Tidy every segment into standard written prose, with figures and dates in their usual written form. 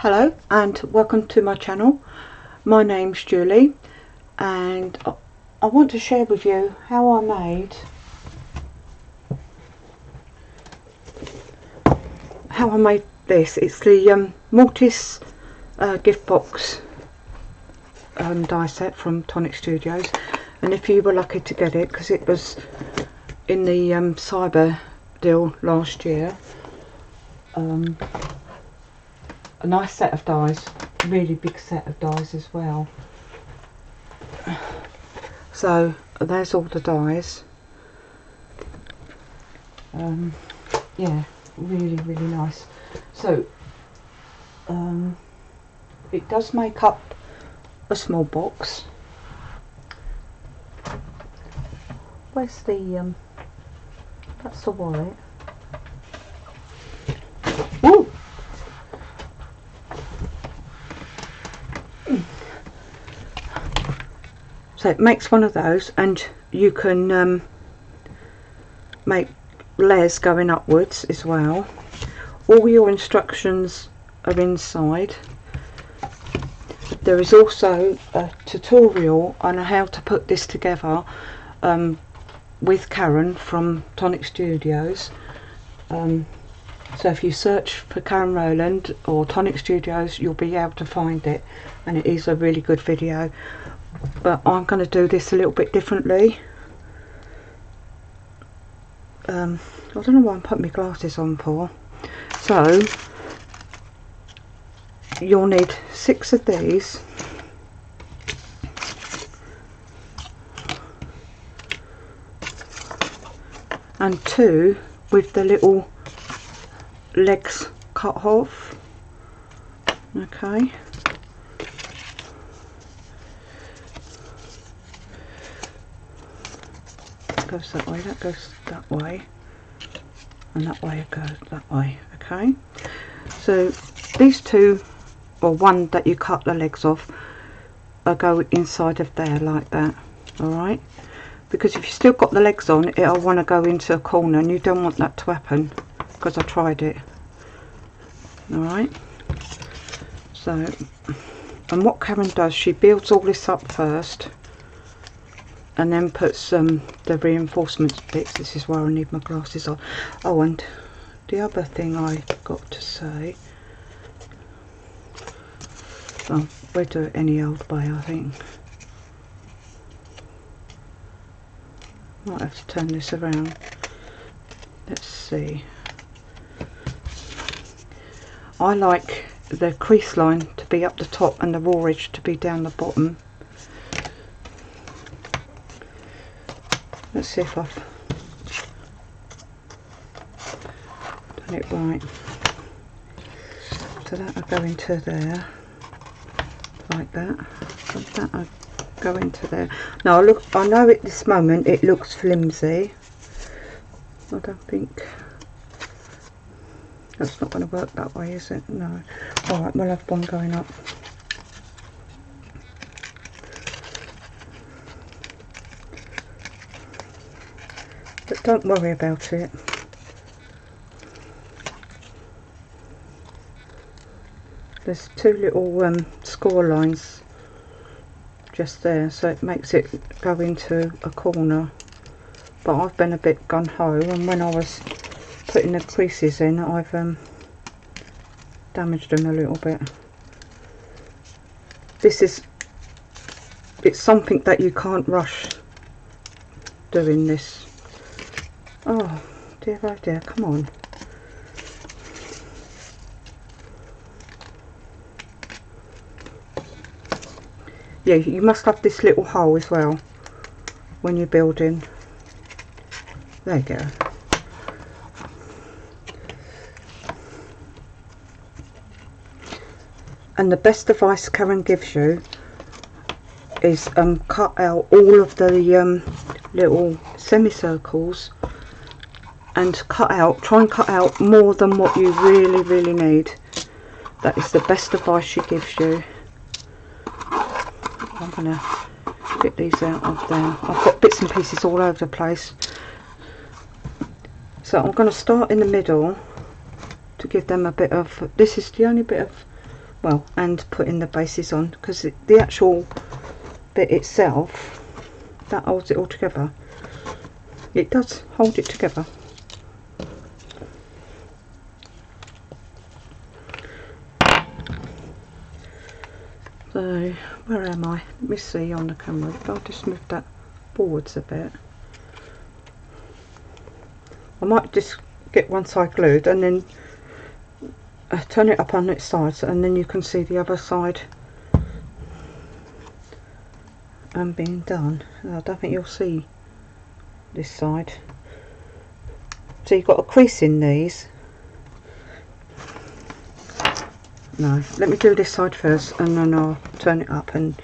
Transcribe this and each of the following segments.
Hello and welcome to my channel. My name's Julie and I want to share with you how I made this. It's the Mortice gift box die set from Tonic Studios, and if you were lucky to get it, because it was in the cyber deal last year, a nice set of dies, really big set of dies as well. So there's all the dies. Yeah, really nice. So it does make up a small box. Where's the that's the wallet. Woo! So it makes one of those, and you can make layers going upwards as well. All your instructions are inside. There is also a tutorial on how to put this together with Karen from Tonic Studios. So if you search for Karen Rowland or Tonic Studios, you'll be able to find it, and it is a really good video. But I'm going to do this a little bit differently. I don't know why I'm putting my glasses on for. So you'll need 6 of these, and 2 with the little legs cut off. Okay. Goes that way, that goes that way, and that way it goes that way. Okay, so these 2, or one that you cut the legs off, go inside of there like that. Alright, because if you still got the legs on, it'll want to go into a corner, and you don't want that to happen, because I tried it. Alright, so, and what Karen does, she builds all this up first and then puts the reinforcements bits. This is where I need my glasses on. Oh, and the other thing I got to say, well, we'll do it any old way, I think. Might have to turn this around. Let's see. I like the crease line to be up the top and the raw edge to be down the bottom. Let's see if I've done it right. So that'll go into there, like that. And that'll go into there. Now look, I know at this moment it looks flimsy. I don't think that's not going to work that way, is it? No. Alright, we'll have one going up. But don't worry about it. There's 2 little score lines just there, so it makes it go into a corner. But I've been a bit gun-ho, and when I was putting the creases in, I've damaged them a little bit. It's something that you can't rush doing this. Oh dear, come on. Yeah, you must have this little hole as well when you're building. There you go. And the best advice Karen gives you is cut out all of the little semicircles, and try and cut out more than what you really need. That is the best advice she gives you. I'm going to get these out of there. I've got bits and pieces all over the place. So I'm going to start in the middle to give them a bit of, this is the only bit of well, and putting the bases on, because the actual bit itself, that holds it all together. It does hold it together. So where am I? Let me see on the camera. If I just move that forwards a bit, I might just get one side glued and then turn it up on its sides, and then you can see the other side being done. I don't think you'll see this side. So you've got a crease in these. No, let me do this side first and then I'll turn it up and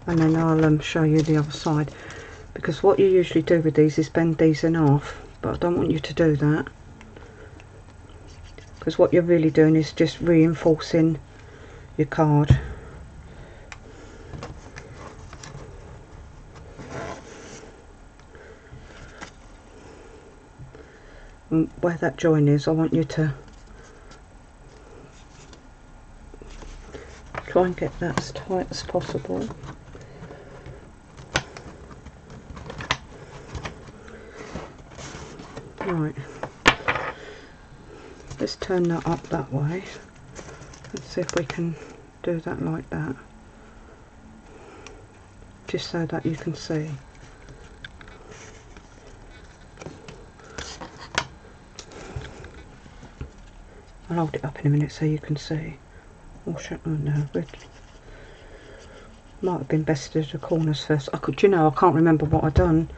then I'll show you the other side, because what you usually do with these is bend these in half, but I don't want you to do that, because what you're really doing is just reinforcing your card. And where that join is, I want you to try and get that as tight as possible. Right, let's turn that up that way. Let's see if we can do that like that, just so that you can see. I'll hold it up in a minute so you can see. Oh no, might have been best to do the corners first. You know, I can't remember what I've done.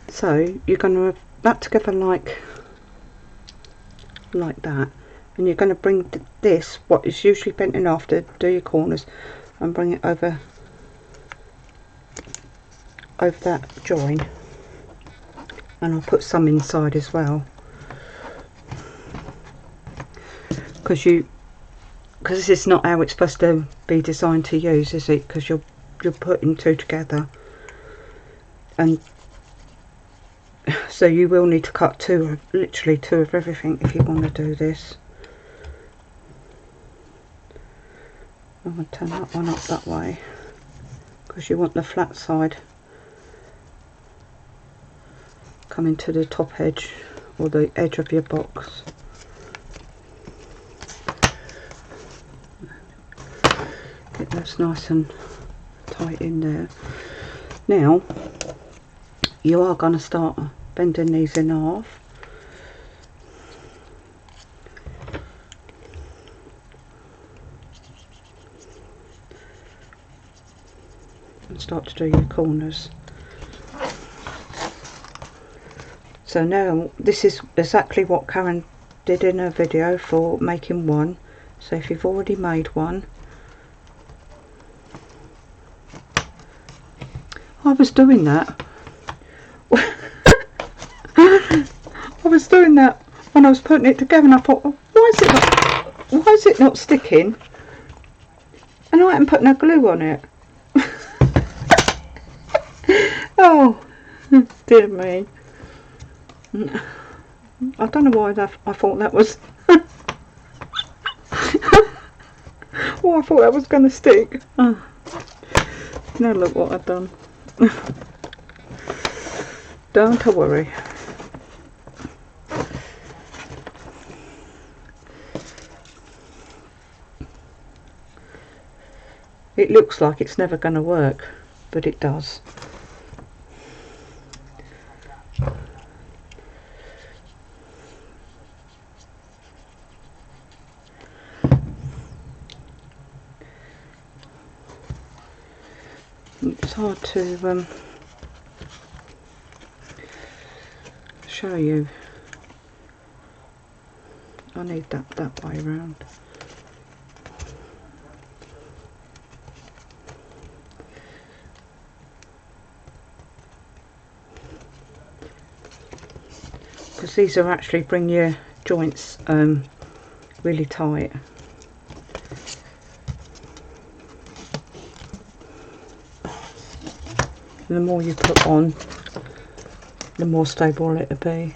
So you're going to rub that together like that, and you're going to bring this, what is usually bent in half, to do your corners, and bring it over that join, and I'll put some inside as well, because this is not how it's supposed to be designed to use, is it? Because you're putting two together, and so you will need to cut literally two of everything if you want to do this. I'm going to turn that one up that way, because you want the flat side coming to the top edge, or the edge of your box. Get those nice and tight in there. Now you are going to start bending these in half. And start to do your corners. So now this is exactly what Karen did in her video for making one. So if you've already made one, I was doing that. I was doing that when I was putting it together, and I thought, oh, why is it not sticking? And I hadn't put no glue on it. Oh dear me. I don't know why I thought that was oh, I thought that was going to stick. Oh. Now look what I've done. Don't worry. It looks like it's never going to work, but it does. It's hard to show you. I need that way round. Because these are actually bring your joints really tight. And the more you put on, the more stable it'll be.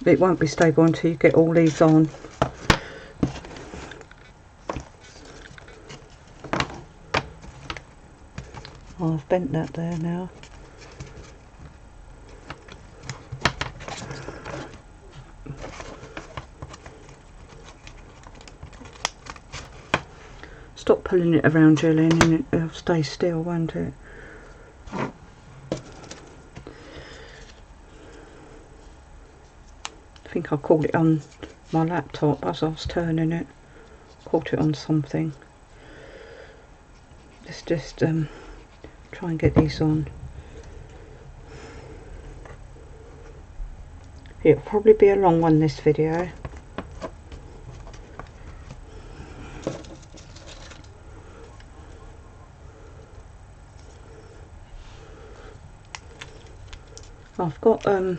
It won't be stable until you get all these on. Oh, I've bent that there now. Stop pulling it around, Jillian, and it'll stay still, won't it? I think I caught it on my laptop as I was turning it. Caught it on something. Let's just try and get these on. It'll probably be a long one, this video. I've got a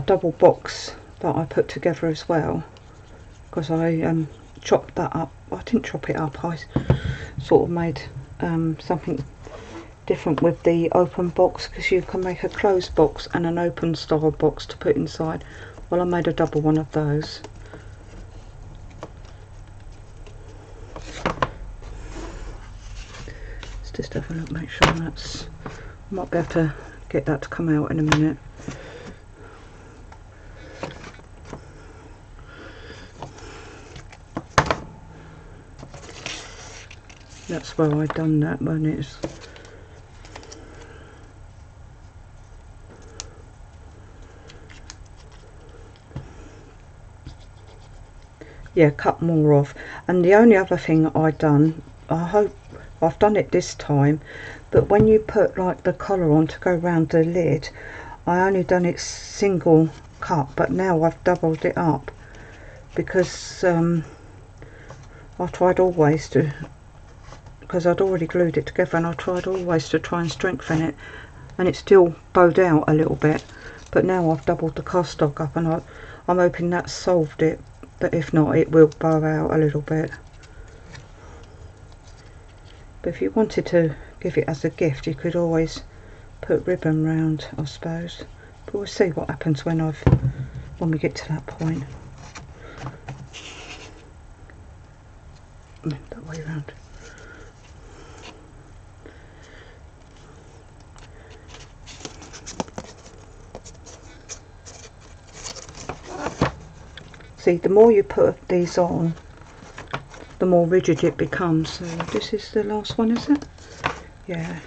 double box that I put together as well, because I chopped that up. I didn't chop it up, I sort of made something different with the open box, because you can make a closed box and an open style box to put inside. Well, I made a double one of those. Let's just have a look, make sure that's... I might be able to get that to come out in a minute. That's where I done that when it's... Yeah, cut more off. And the only other thing I done, I hope I've done it this time, but when you put like the collar on to go round the lid, I only done it single cut, but now I've doubled it up, because I tried always to, because I'd already glued it together, and I tried always to try and strengthen it, and it still bowed out a little bit, but now I've doubled the cardstock up, and I'm hoping that solved it, but if not, it will bow out a little bit. But if you wanted to give it as a gift, you could always put ribbon round, I suppose. But we'll see what happens when we get to that point. That way round. See, the more you put these on, the more rigid it becomes. So this is the last one, is it? Yeah.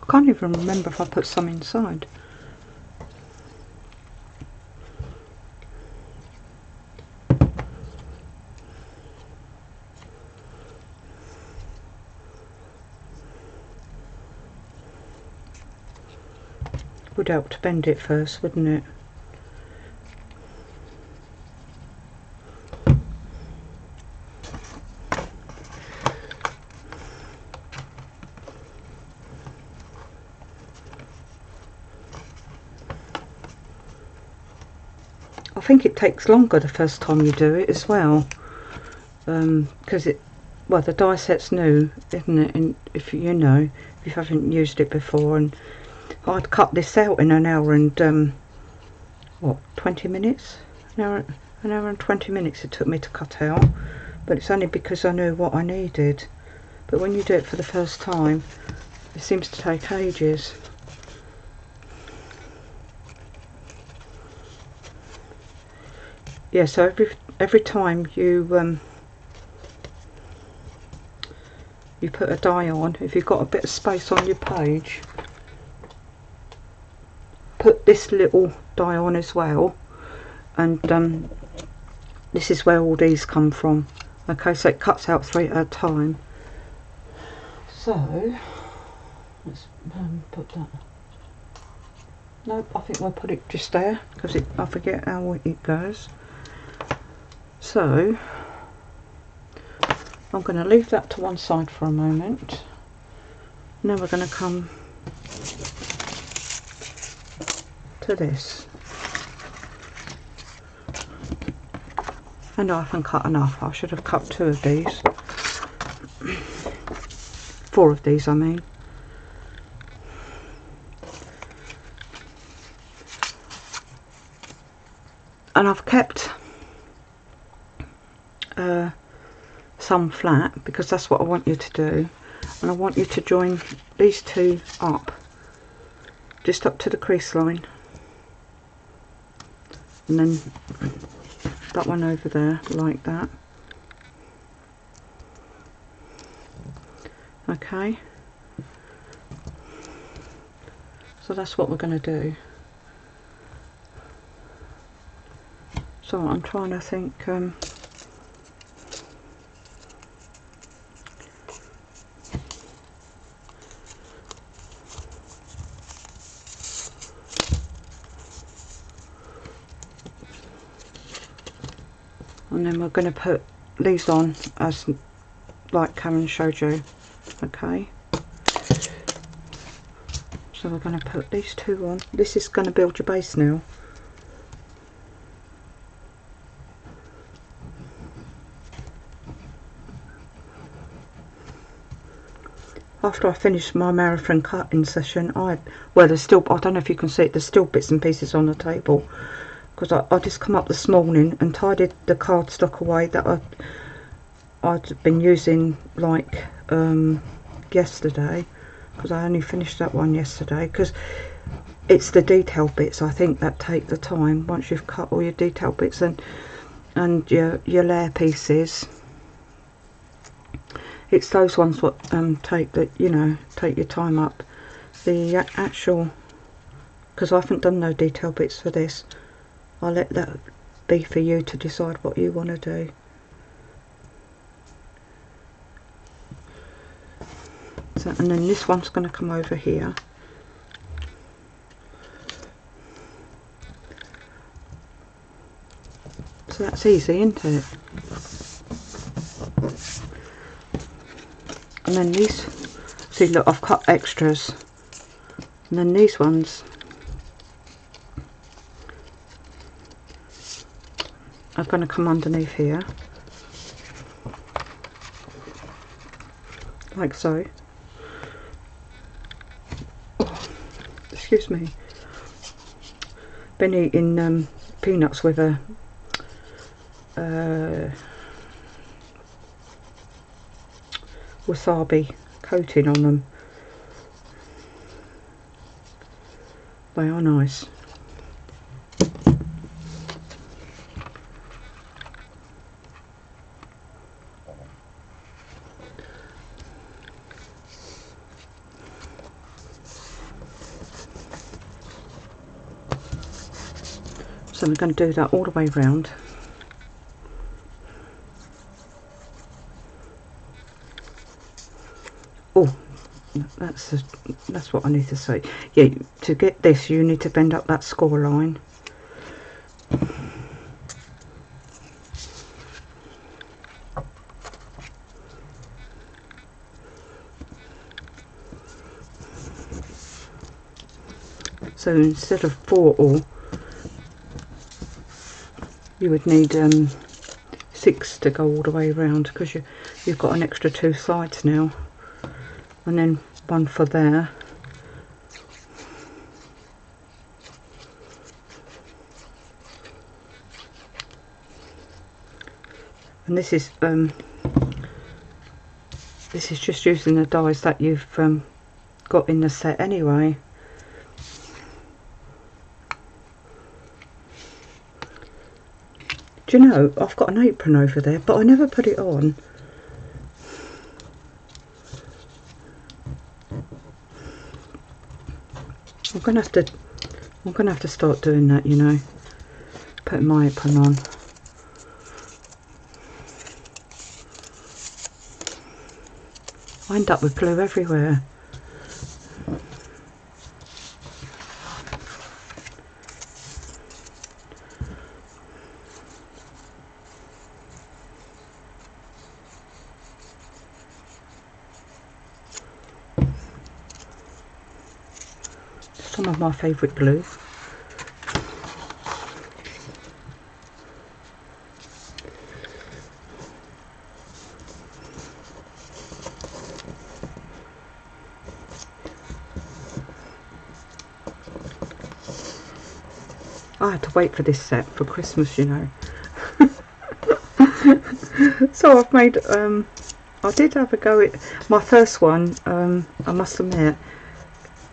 I can't even remember if I put some inside. Would help to bend it first, wouldn't it? I think it takes longer the first time you do it as well, because well, the die set's new, isn't it? And if you know, if you haven't used it before, and I'd cut this out in an hour and what, 20 minutes? An hour and 20 minutes it took me to cut out, but it's only because I knew what I needed. But when you do it for the first time, it seems to take ages. Yeah, so every time you you put a die on, if you've got a bit of space on your page, put this little die on as well, and this is where all these come from. Okay, so it cuts out 3 at a time. So let's put that. No, I think we'll put it just there, because I forget how it goes. So I'm going to leave that to one side for a moment. Now we're going to come to this. And I haven't cut enough. I should have cut 2 of these. 4 of these, I mean. And I've kept some flat because that's what I want you to do. And I want you to join these 2 up, just up to the crease line. And then that one over there, like that. Okay. So that's what we're going to do. So I'm trying to think, and then we're going to put these on as like Karen showed you. Okay, so we're going to put these 2 on. This is going to build your base now. After I finish my marathon cutting session, well, there's still, I don't know if you can see it, there's still bits and pieces on the table, because I just come up this morning and tidied the cardstock away that I'd been using like yesterday, because I only finished that one yesterday, because it's the detail bits I think that take the time. Once you've cut all your detail bits and your layer pieces, it's those ones what take that, you know, take your time up. The actual, because I haven't done no detail bits for this, I'll let that be for you to decide what you want to do. So, and then this one's going to come over here. So that's easy, isn't it? And then these, see, look, I've cut extras. And then these ones are going to come underneath here, like so. Oh, excuse me. Been eating peanuts with a wasabi coating on them. They are nice. So we're going to do that all the way round. Oh, that's what I need to say. Yeah, to get this you need to bend up that score line. So instead of 4 all, you would need 6 to go all the way around, because you've got an extra 2 sides now, and then 1 for there. And this is just using the dies that you've got in the set anyway. Do you know, I've got an apron over there, but I never put it on. I'm gonna have to start doing that, you know, putting my apron on. I end up with glue everywhere. Some of my favourite glue. I had to wait for this set for Christmas, you know. So I've made, I did have a go at my first one. I must admit,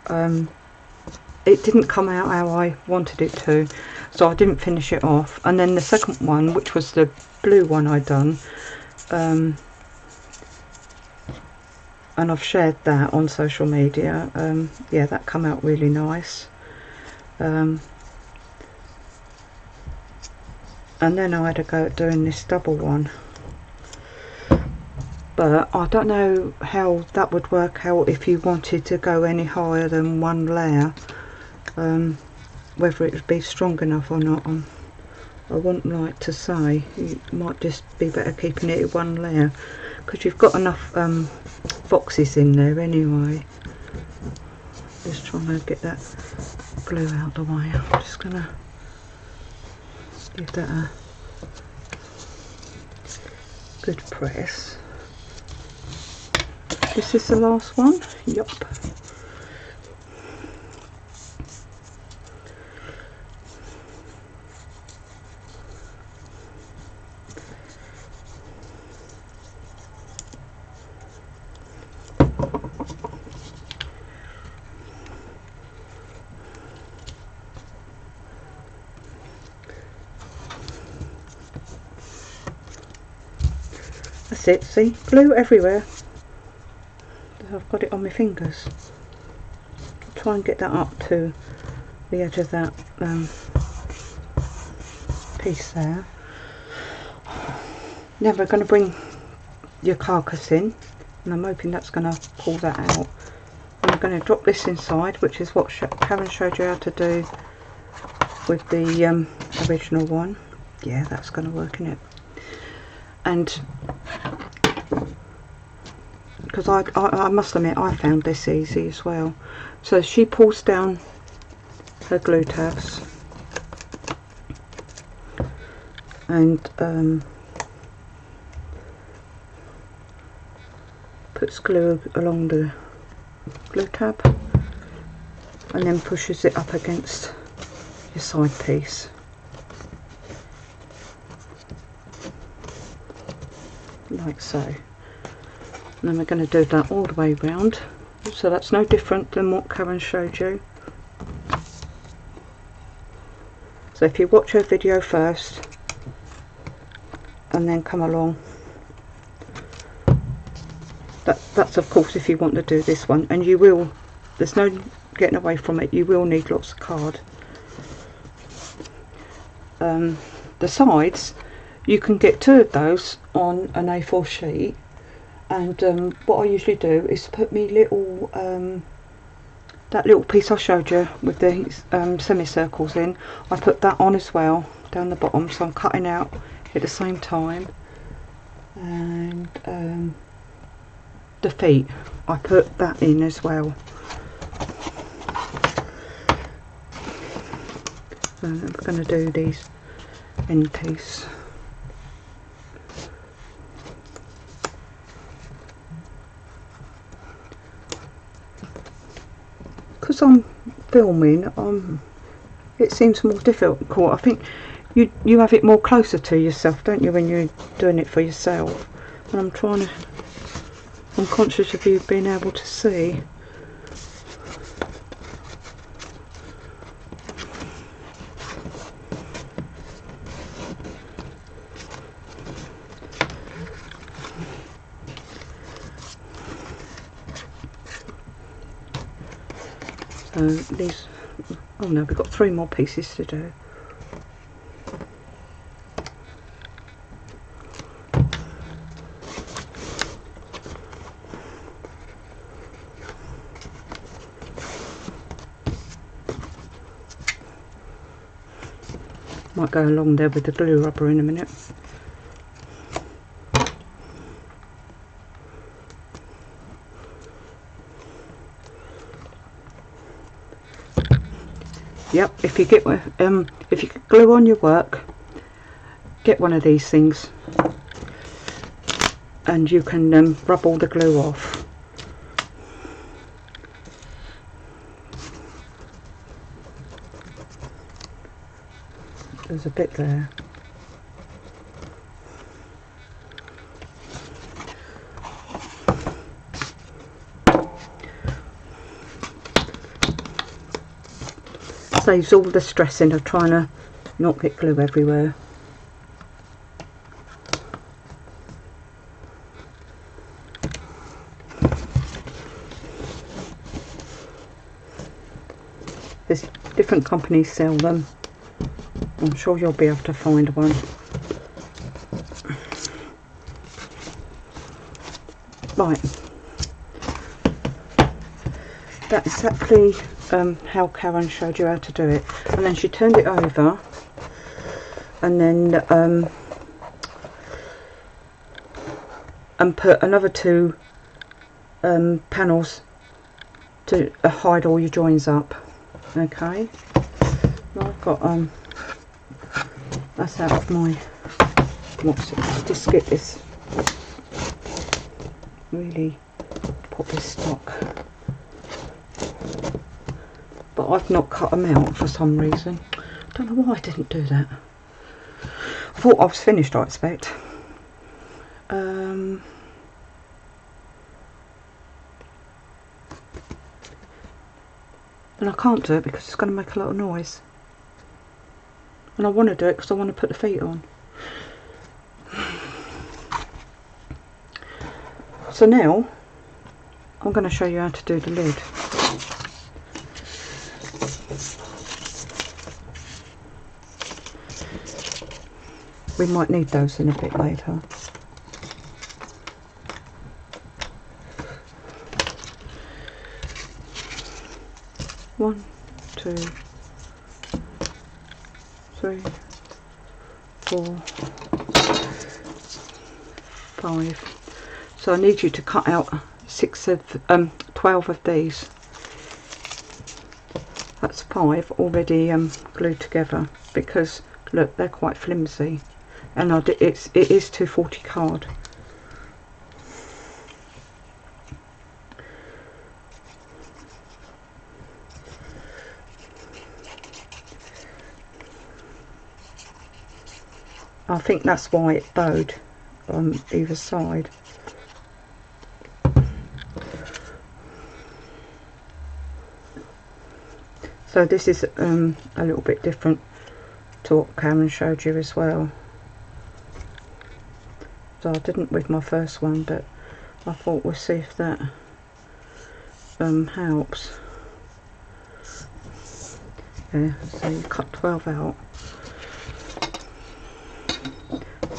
it didn't come out how I wanted it to, so I didn't finish it off. And then the second one, which was the blue one I'd done, and I've shared that on social media. Yeah, that come out really nice. And then I had a go at doing this double one, but I don't know how that would work out if you wanted to go any higher than one layer, whether it would be strong enough or not. I wouldn't like to say. It might just be better keeping it at one layer, because you've got enough boxes in there anyway. Just trying to get that glue out the way. I'm just gonna give that a good press. This is the last one. Yup. That's it, see? Glue everywhere. I've got it on my fingers. I'll try and get that up to the edge of that piece there. Now we're going to bring your carcass in, and I'm hoping that's going to pull that out. And I'm going to drop this inside, which is what Karen showed you how to do with the original one. Yeah, that's going to work, in it. And because I must admit, I found this easy as well. So she pulls down her glue tabs and puts glue along the glue tab and then pushes it up against your side piece. Like so. And then we're going to do that all the way round, so that's no different than what Karen showed you. So if you watch her video first and then come along, that's of course if you want to do this one, and you will, there's no getting away from it, you will need lots of card. The sides, you can get 2 of those on an A4 sheet, and what I usually do is put me little that little piece I showed you with the semicircles in, I put that on as well down the bottom, so I'm cutting out at the same time. And the feet, I put that in as well. So I'm going to do these end piece. Because I'm filming, it seems more difficult. I think you have it more closer to yourself, don't you, when you're doing it for yourself? And I'm conscious of you being able to see. So these, oh no, we've got 3 more pieces to do. Might go along there with the glue rubber in a minute. Yep, if you get if you glue on your work, get one of these things, and you can rub all the glue off. there's a bit there. Saves all the stressing of trying to not get glue everywhere. There's different companies sell them. I'm sure you'll be able to find one. Right. That's exactly how Karen showed you how to do it. And then she turned it over, and then and put another 2 panels to hide all your joins up. Okay. Well, I've got that's out of my what's it? Just get this really poppy stock. But I've not cut them out for some reason. I don't know why I didn't do that. I thought I was finished, I expect. And I can't do it because it's going to make a lot of noise. And I want to do it because I want to put the feet on. So now I'm going to show you how to do the lid. We might need those in a bit later. One, 2, 3, 4, 5. So I need you to cut out 12 of these. That's 5 already glued together, because look, they're quite flimsy, and it is 240 card. I think that's why it bowed on either side. So this is a little bit different to what Karen showed you as well. So I didn't with my first one, but I thought we'll see if that helps. Yeah, so you cut 12 out.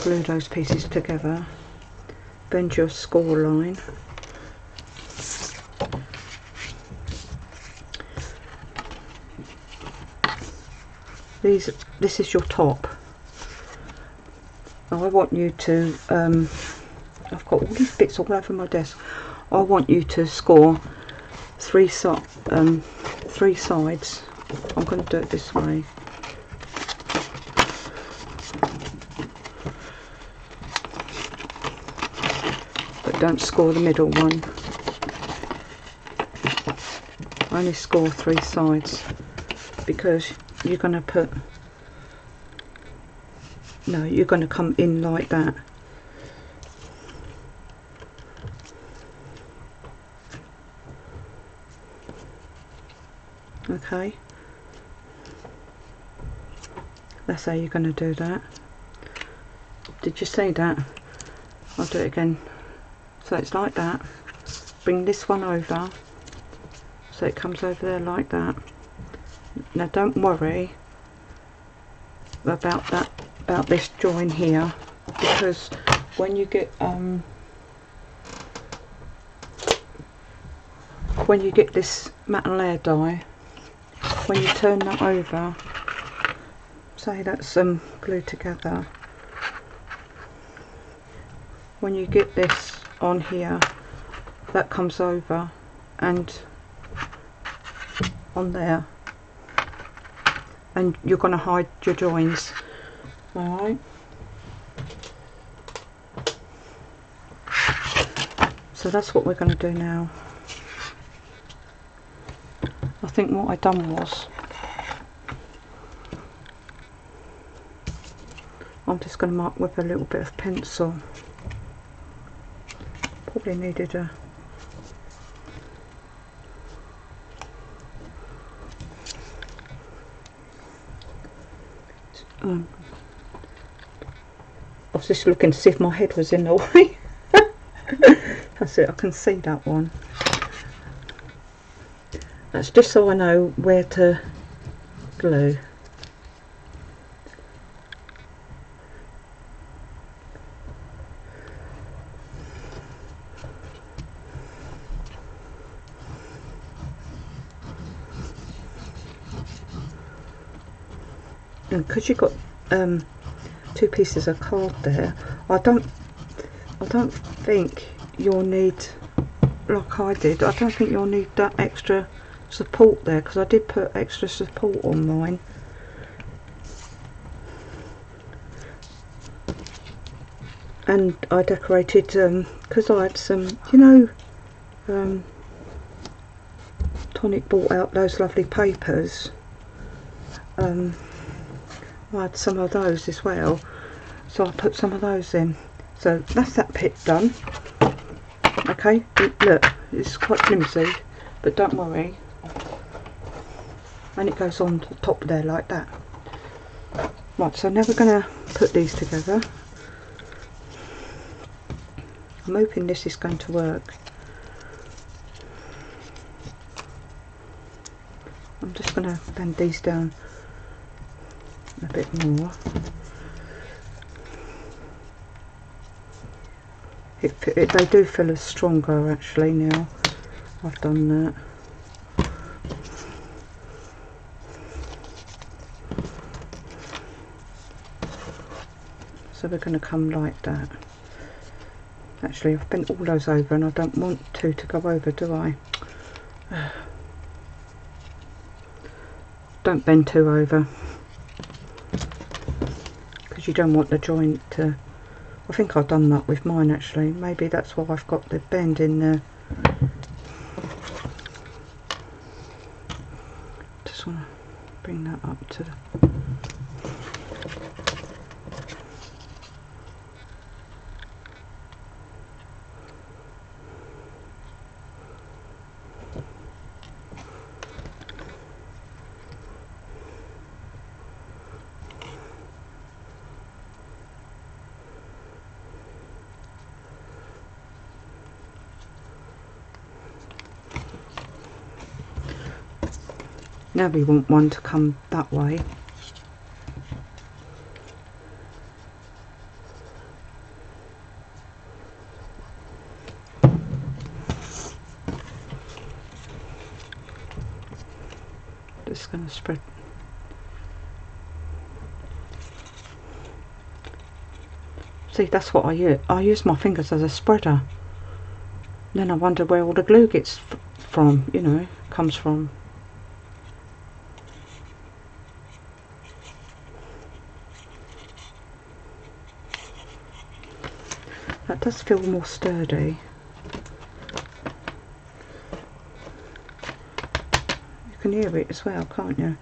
Glue those pieces together, bend your score line, this is your top. Now I want you to I've got all these bits all over my desk. I want you to score 3 sides. I'm going to do it this way. Don't score the middle one. I only score 3 sides because you're going to put, no, you're going to come in like that. Okay, that's how you're going to do that. Did you see that? I'll do it again. So it's like that. Bring this one over, so it comes over there like that. Now don't worry about this join here, because when you get this matte and layer die, when you turn that over, say that's glued together, when you get this on here, that comes over and on there, and you're going to hide your joins. Alright, so that's what we're going to do now. I think what I done was I'm just going to mark with a little bit of pencil. Probably needed a I was just looking to see if my head was in the way. That's it, I can see that one. That's just so I know where to glue. And because you've got two pieces of card there, I don't think you'll need, like I did, I don't think you'll need that extra support there, because I did put extra support on mine. And I decorated, because I had some, you know, Tonic bought out those lovely papers. I had some of those as well, so I put some of those in. So that's that bit done. Okay, look, it's quite flimsy, but don't worry. And it goes on the top there like that. Right, so now we're going to put these together. I'm hoping this is going to work. I'm just going to bend these down a bit more. They do feel as stronger actually now I've done that. So we're going to come like that. Actually, I've bent all those over and I don't want to go over, do I? Don't bend two over, because you don't want the joint to... I think I've done that with mine actually. Maybe that's why I've got the bend in there. Just want to bring that up to the... Now we want one to come that way. Just going to spread. See, that's what I use. I use my fingers as a spreader. Then I wonder where all the glue gets from, you know, comes from. That does feel more sturdy. You can hear it as well, can't you?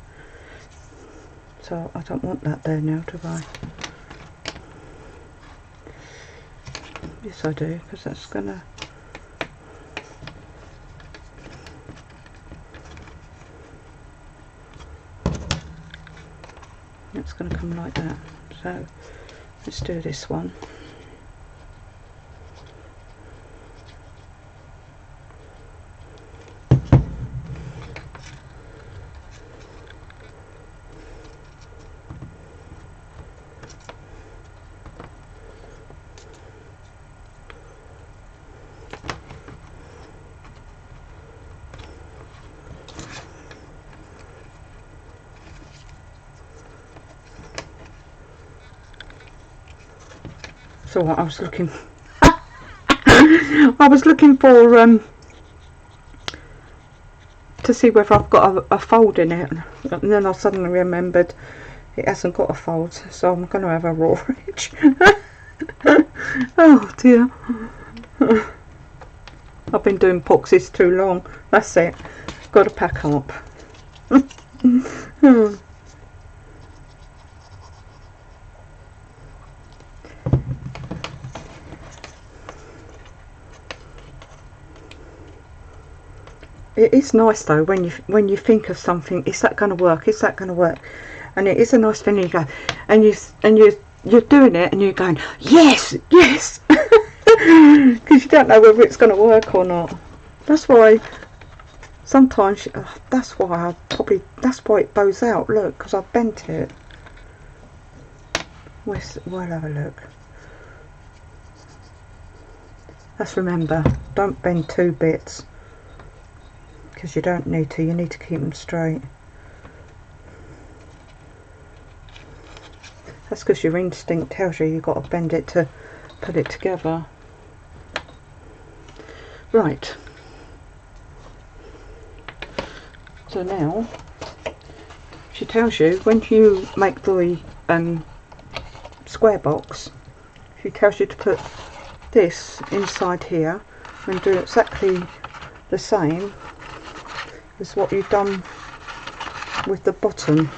So I don't want that there now, do I? Yes I do, because that's gonna... It's gonna come like that. So let's do this one. So what I was looking I was looking for to see whether I've got a fold in it, and then I suddenly remembered it hasn't got a fold, so I'm going to have a raw edge. Oh dear. I've been doing boxes too long, that's it, got to pack up. it is nice though when you think of something, is that going to work, is that going to work, and it is a nice thing. You go and you're doing it and you're going yes, yes, because you don't know whether it's going to work or not. That's why sometimes that's why it bows out. Look, because I've bent it. We'll have a look. Let's remember, don't bend 2 bits, because you don't need to. You need to keep them straight. That's because your instinct tells you you've got to bend it to put it together. Right. So now, she tells you when you make the square box, she tells you to put this inside here and do exactly the same as what you've done with the bottom.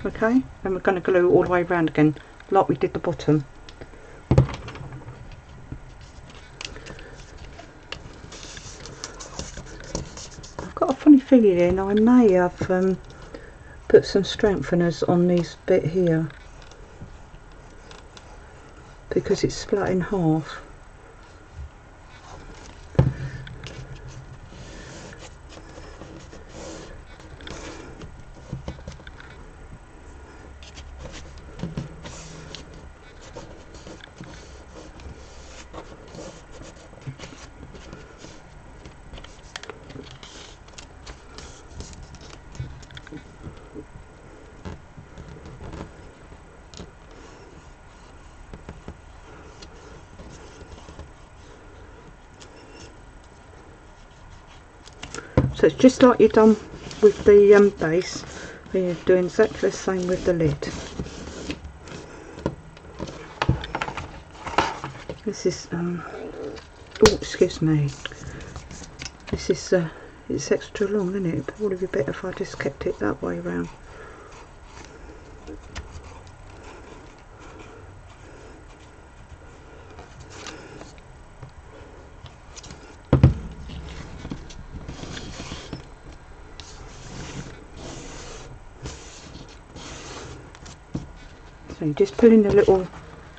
Okay, and we're going to glue all the way around again like we did the bottom. I've got a funny feeling I may have put some strengtheners on these bit here because it's split in half. So it's just like you've done with the base, and you're doing exactly the same with the lid. This is oh, excuse me, this is it's extra long, isn't it? It would be better if I just kept it that way round. So you're just pulling the little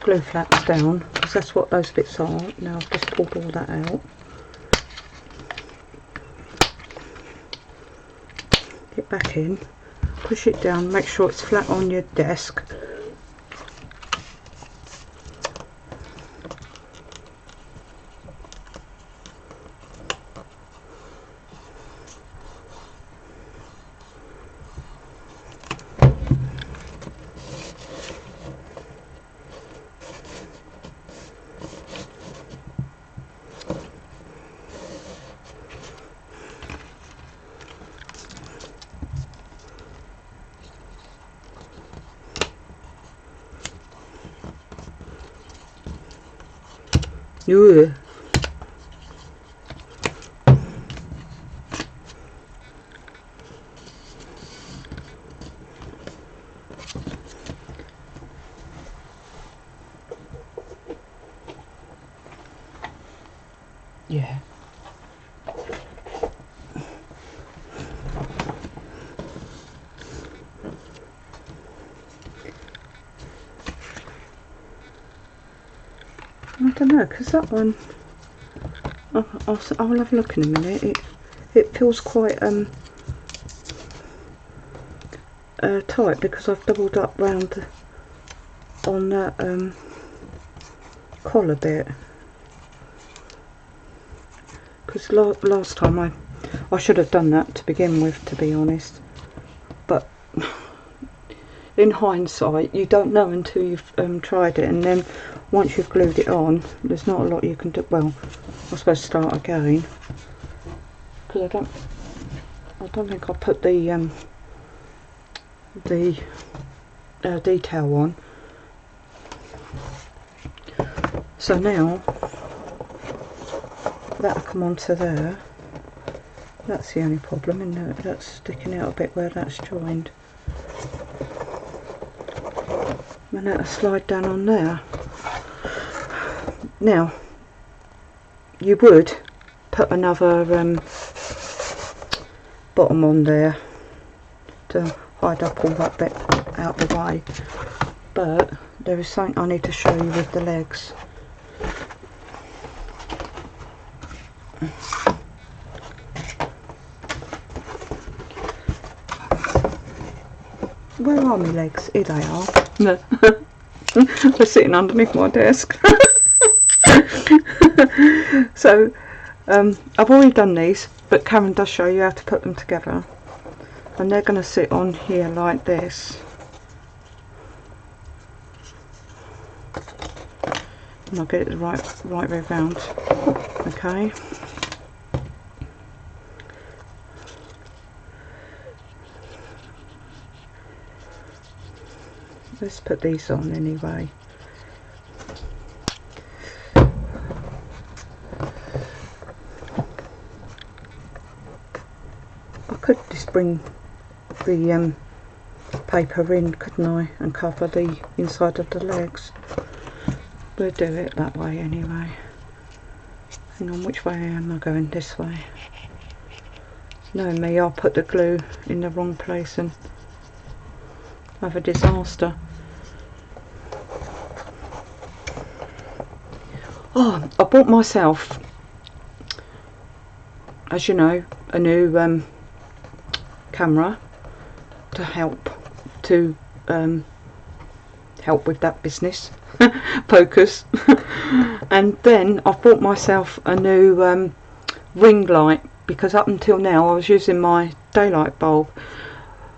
glue flaps down, because that's what those bits are. Now I've just pulled all that out. Get back in, push it down, make sure it's flat on your desk. Ooh. Yeah. I don't know, because that one, I'll have a look in a minute. It feels quite tight because I've doubled up round on that collar bit. Because last time I should have done that to begin with, to be honest. But in hindsight, you don't know until you've tried it, and then once you've glued it on, there's not a lot you can do. Well, I'm supposed to start again because I don't think I put the detail on. So now that'll come onto there. That's the only problem, isn't it? That's sticking out a bit where that's joined. And that'll slide down on there. Now, you would put another bottom on there to hide up all that bit out the way, but there is something I need to show you with the legs. Where are my legs? Here they are. No. They're sitting underneath my desk. So I've already done these, but Karen does show you how to put them together, and they're going to sit on here like this, and I'll get it the right way round. Okay. Let's put these on anyway. I could just bring the paper in, couldn't I, and cover the inside of the legs. We'll do it that way anyway. Hang on, which way am I going? This way. Knowing me, I'll put the glue in the wrong place and have a disaster. Oh, I bought myself, as you know, a new camera to help with that business focus. And then I bought myself a new ring light, because up until now I was using my daylight bulb,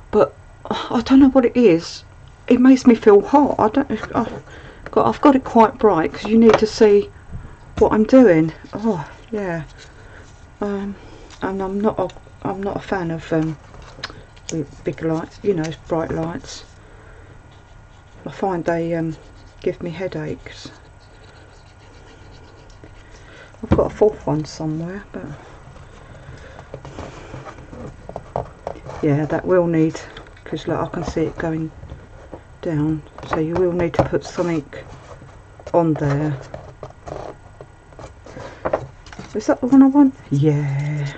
but I don't know what it is. It makes me feel hot. I've got it quite bright because you need to see what I'm doing. Oh yeah. And I'm not a fan of big lights, you know, bright lights. I find they give me headaches. I've got a fourth one somewhere, but yeah, that will need, because look, I can see it going down, so you will need to put something on there. Is that the one I want? Yeah,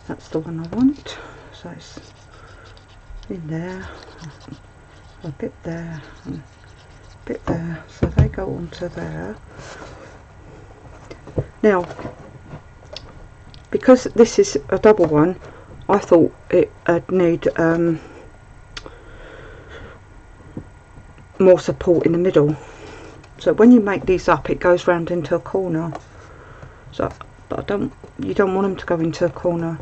that's the one I want. So it's in there, a bit there, and a bit there, so they go onto there. Now, because this is a double one, I thought it'd need more support in the middle. So when you make these up, it goes round into a corner. So, but you don't want them to go into a corner.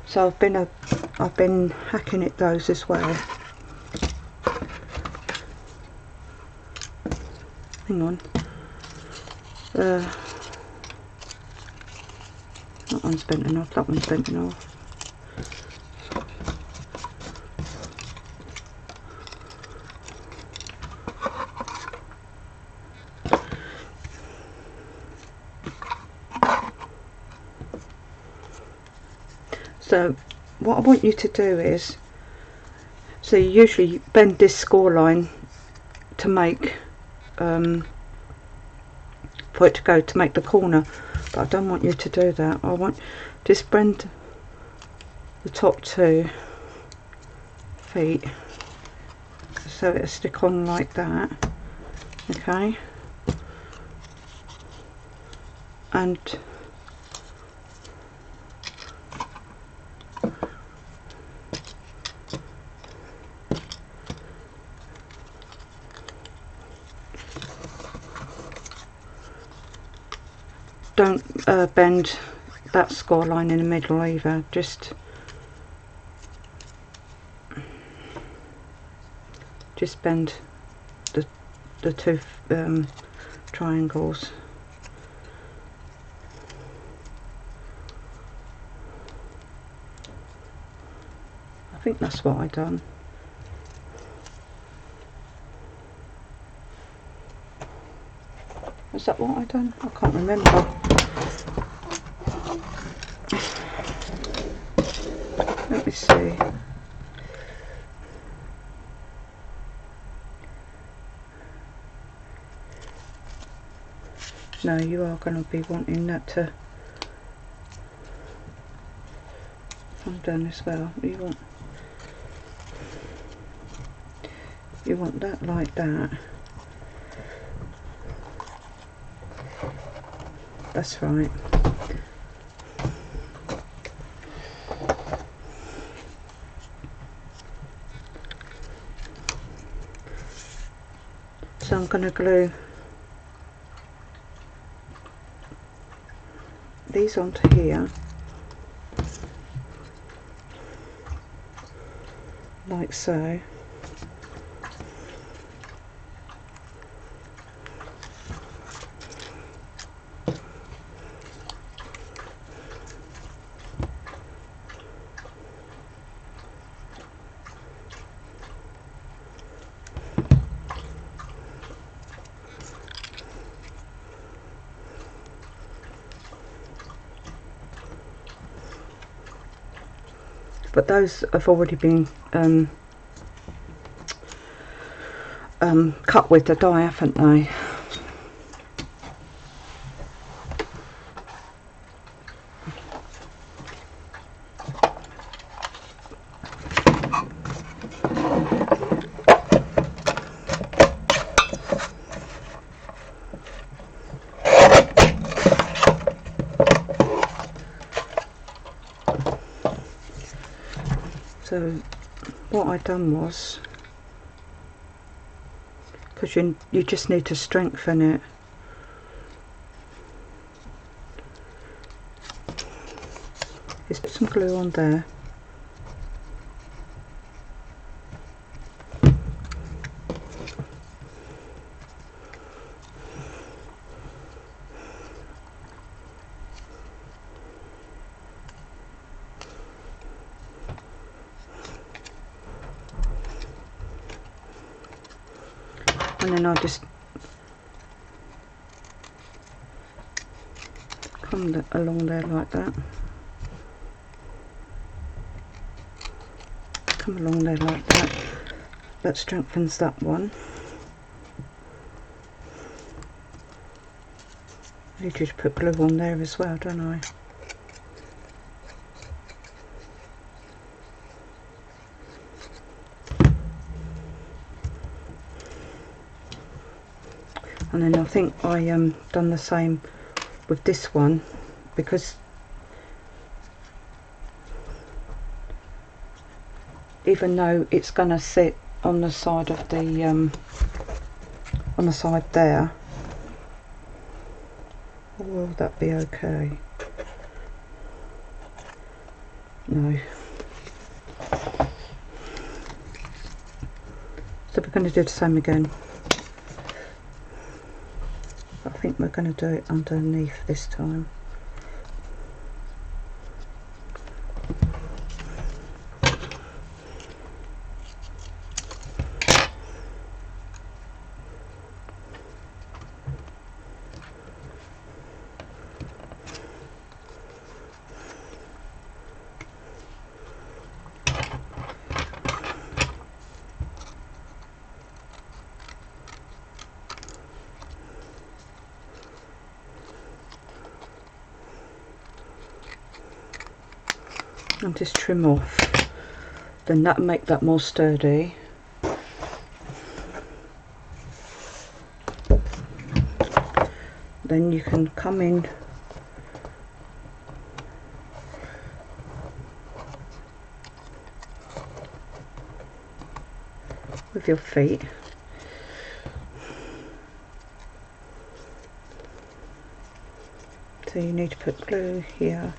So I've been hacking at those as well. Hang on. That one's bent enough. That one's bent enough. So what I want you to do is, so you usually bend this score line to make for it to go to make the corner, but I don't want you to do that. I want just bend the top 2 feet so it'll stick on like that. Okay, and don't bend that score line in the middle either, just bend the 2 triangles. I think that's what I done. Is that what I done? I can't remember. Let me see. No, you are going to be wanting that to come down as well. You want that like that. That's right. So I'm going to glue these onto here, like so. But those have already been cut with the die, haven't they? So what I done was, because you just need to strengthen it, is put some glue on there, and then I'll just come along there like that. Come along there like that. That strengthens that one. I need you to put glue on there as well, don't I? And then I think I done the same with this one, because even though it's going to sit on the side of the on the side there, will that be okay? No. So we're going to do the same again. I think we're going to do it underneath this time. And just trim off, then that'll make that more sturdy. Then you can come in with your feet. So you need to put glue here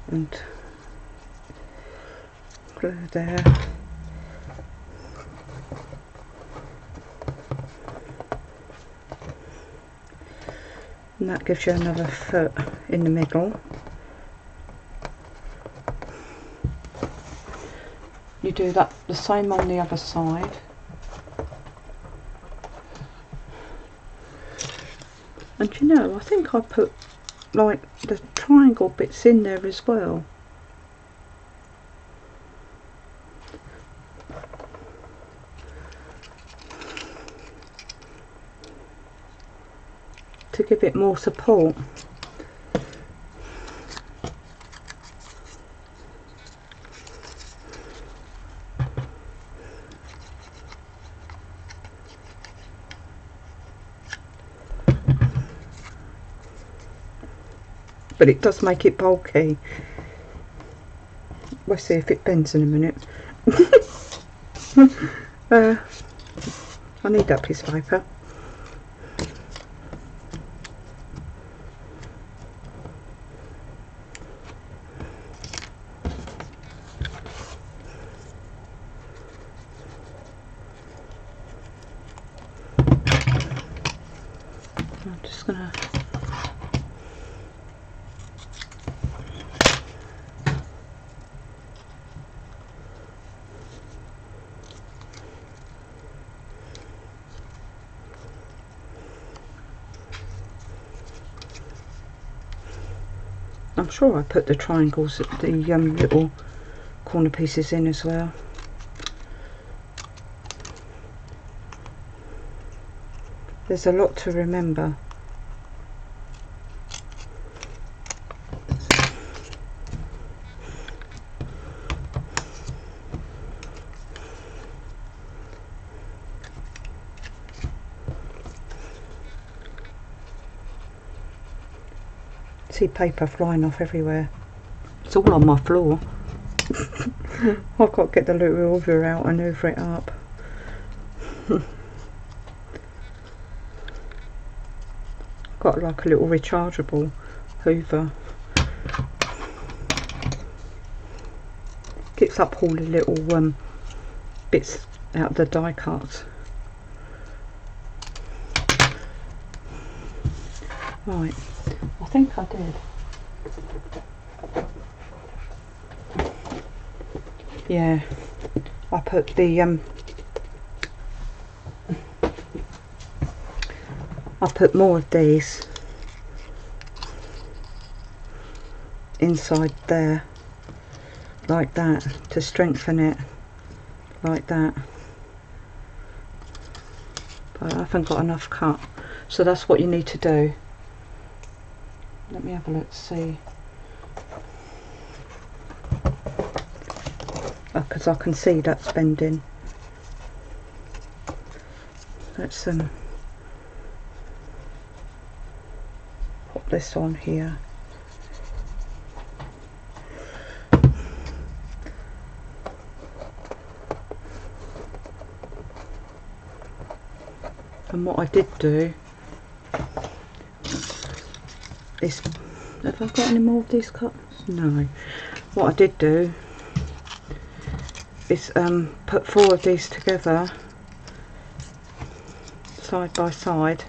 and glue there. And that gives you another foot in the middle. You do that the same on the other side. And you know, I think I put like the triangle bits in there as well. To give it more support. But it does make it bulky. We'll see if it bends in a minute. I need that piece of paper. I'm just gonna I'm sure I put the triangles, the little corner pieces in as well. There's a lot to remember. See paper flying off everywhere. It's all on my floor. I've got to get the little hoover out and hoover it up. Got like a little rechargeable hoover. Gets up all the little bits out of the die cuts. Right, I think I did. Yeah, I put the I put more of these inside there, like that, to strengthen it, like that. But I haven't got enough cut, so that's what you need to do. Let me have a look, see. Because I can see that's bending. Let's put this on here. And what I did do is, have I got any more of these cuts? No. What I did do is put 4 of these together side by side,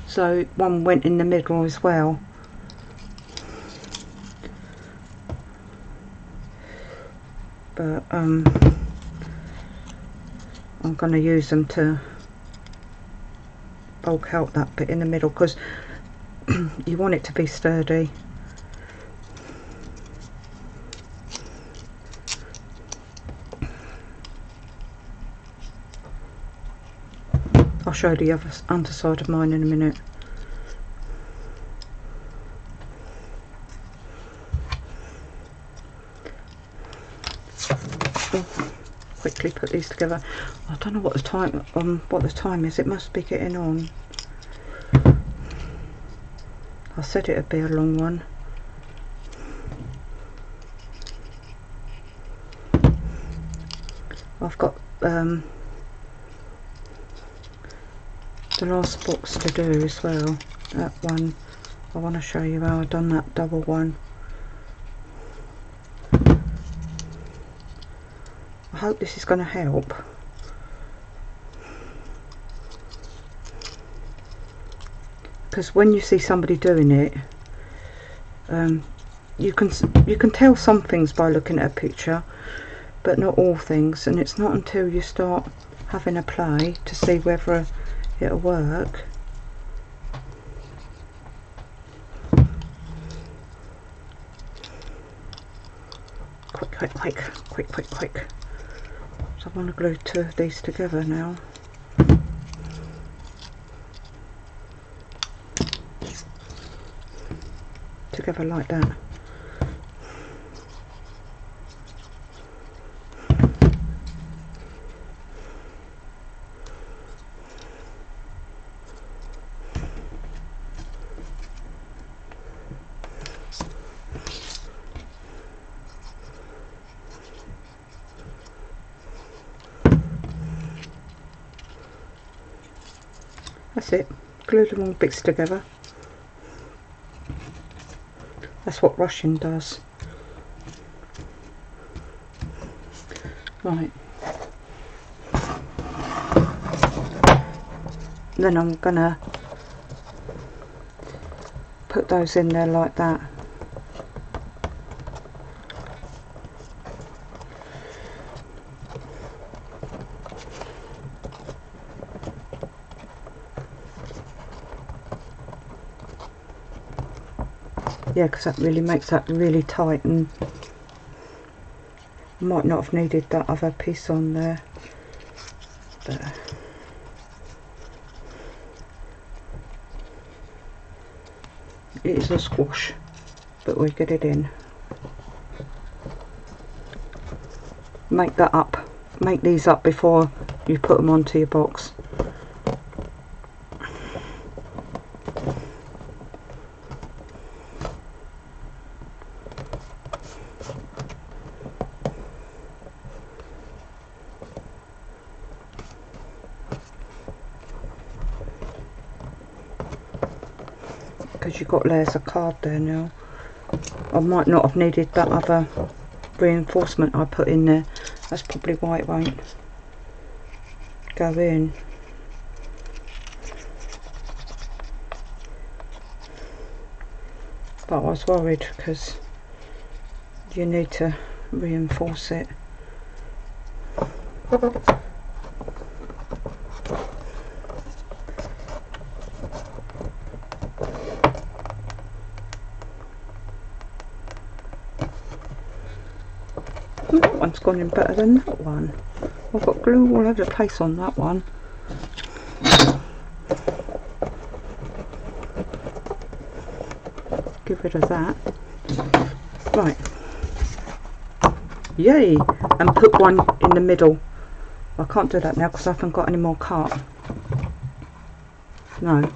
so one went in the middle as well. But I'm going to use them to bulk out that bit in the middle, because you want it to be sturdy. I'll show the other underside of mine in a minute. Quickly put these together. I don't know what the time is. It must be getting on. I said it'd be a long one. I've got the last box to do as well. That one, I want to show you how I've done that double one. I hope this is going to help. Because when you see somebody doing it, you can tell some things by looking at a picture, but not all things. And it's not until you start having a play to see whether it'll work. quick, quick, quick, quick, quick. So I want to glue two of these together now. Together like that. That's it. Glue them all bits together. That's what rushing does. Right. Then I'm gonna put those in there like that. Yeah, because that really makes that really tight, and might not have needed that other piece on there. But it is a squash, but we get it in. Make that up. Make these up before you put them onto your box. Because you've got layers of card there now. I might not have needed that other reinforcement I put in there. That's probably why it won't go in. But I was worried because you need to reinforce it. That one's gone in better than that one. I've got glue all over the place on that one. Get rid of that. Right. Yay! And put one in the middle. I can't do that now because I haven't got any more card. No.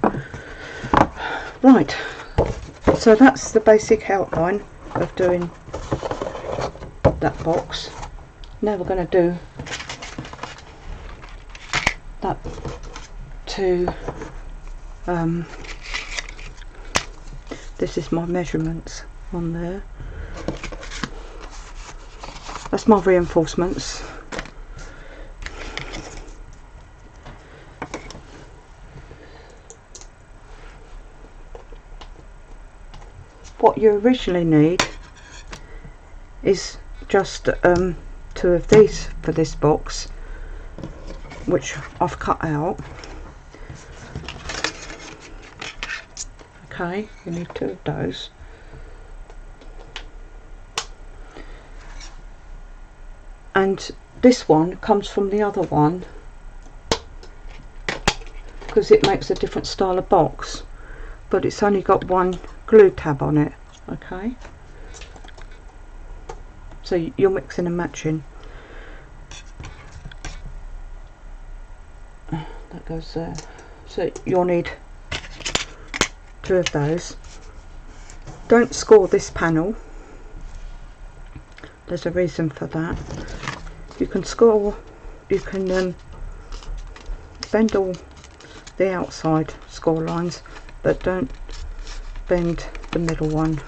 Right. So that's the basic outline of doing that box. Now we're going to do that to this is my measurements on there. That's my reinforcements. What you originally need is just two of these for this box, which I've cut out. Okay, you need two of those. And this one comes from the other one because it makes a different style of box, but it's only got one glue tab on it. Okay, so you're mixing and matching. That goes there. So you'll need two of those. Don't score this panel. There's a reason for that. You can score, you can bend all the outside score lines, but don't bend the middle one.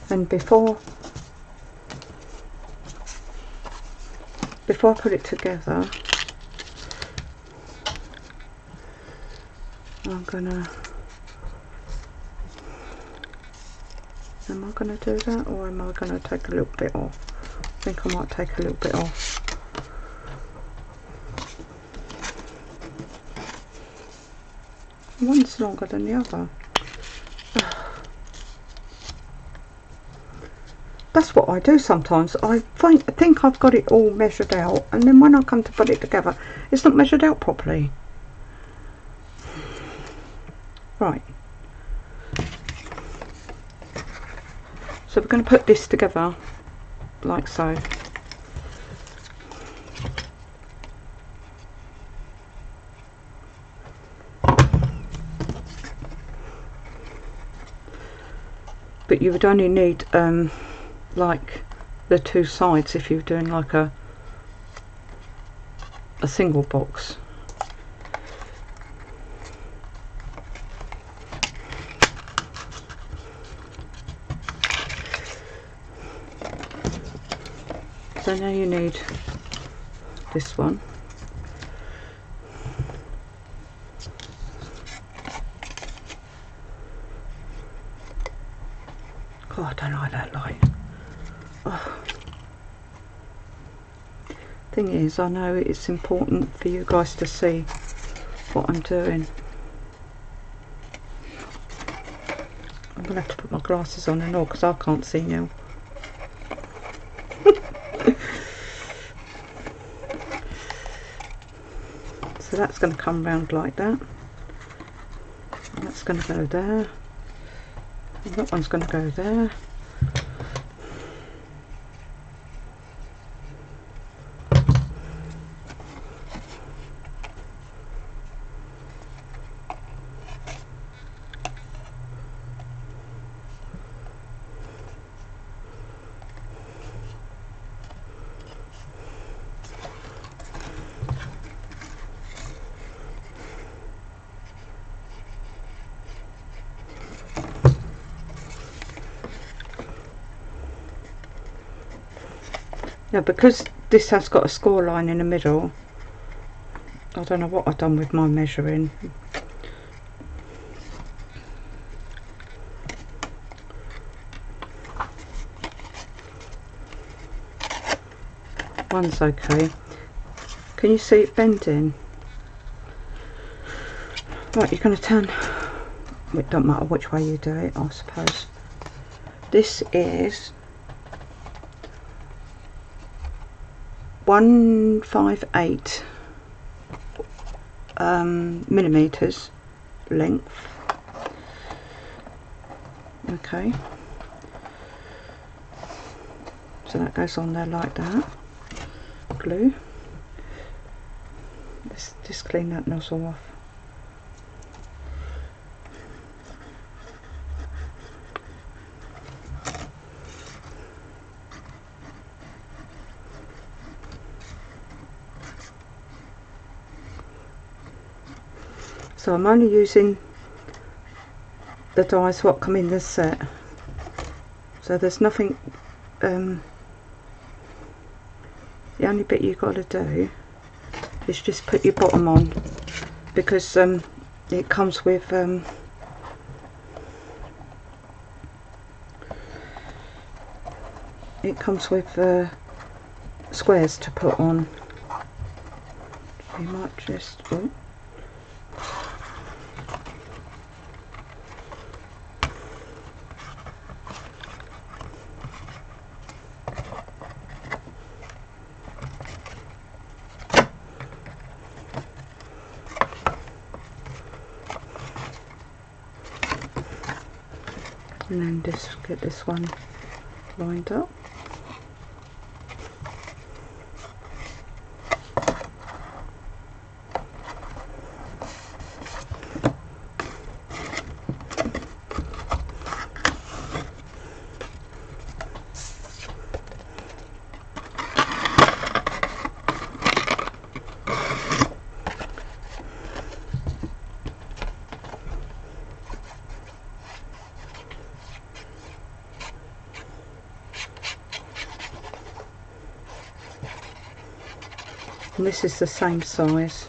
And before I put it together, am I gonna do that, or am I gonna take a little bit off? think I might take a little bit off. One's longer than the other. That's what I do sometimes. I think I've got it all measured out, and then when I come to put it together, it's not measured out properly. Right. So we're going to put this together like so. But you would only need like the two sides if you're doing like a single box. So now you need this one. God, I don't like that light. Oh. Thing is, I know it's important for you guys to see what I'm doing. I'm going to have to put my glasses on and all because I can't see now. So that's going to come round like that. And that's going to go there. And that one's going to go there. Now because this has got a score line in the middle, I don't know what I've done with my measuring. One's okay. Can you see it bending? Right, you're going to turn. It don't matter which way you do it, I suppose. This is 158 millimeters length. Okay, so that goes on there like that. Glue. Let's just clean that nozzle off. So I'm only using the dies what come in this set. So there's nothing, the only bit you've got to do is just put your bottom on, because it comes with squares to put on. You might just, oh. And then just get this one lined up. And this is the same size.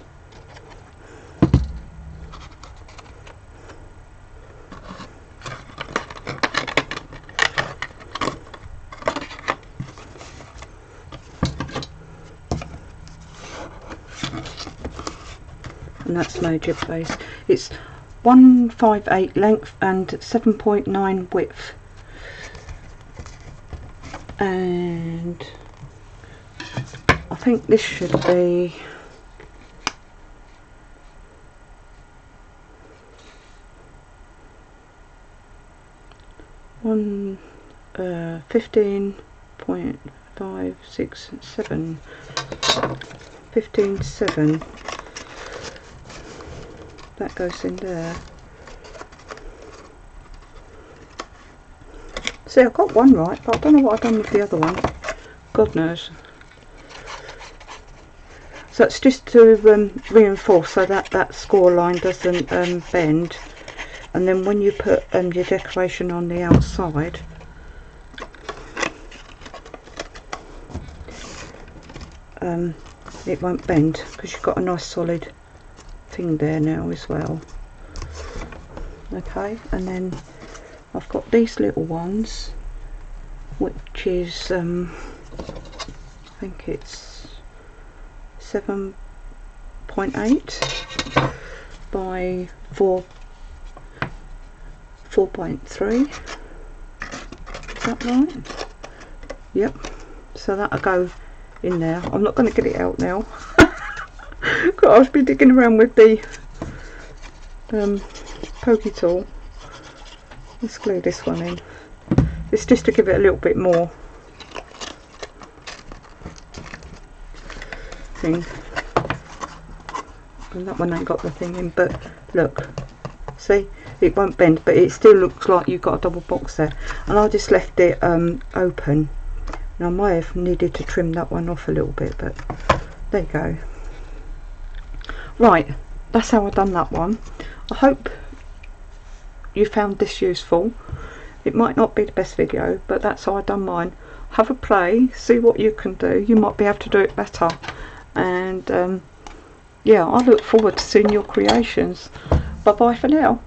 and that's made your base. It's 158 length and 7.9 width, and I think this should be 15.567 15.7. That goes in there. See, I got one right, but I don't know what I've done with the other one. God knows. So it's just to reinforce so that that score line doesn't bend. And then when you put your decoration on the outside, it won't bend, because you've got a nice solid thing there now as well. Okay, and then I've got these little ones, which is I think it's 7.8 by 4.3. Is that right? Yep. So that'll go in there. I'm not going to get it out now. I've been digging around with the pokey tool. Let's glue this one in. It's just to give it a little bit more thing. And that one ain't got the thing in, but look, see, it won't bend, but it still looks like you've got a double box there. And I just left it open. Now I might have needed to trim that one off a little bit, but there you go. Right, that's how I've done that one. I hope you found this useful. It might not be the best video, but that's how I've done mine. Have a play, see what you can do. You might be able to do it better. And yeah, I look forward to seeing your creations. Bye bye for now.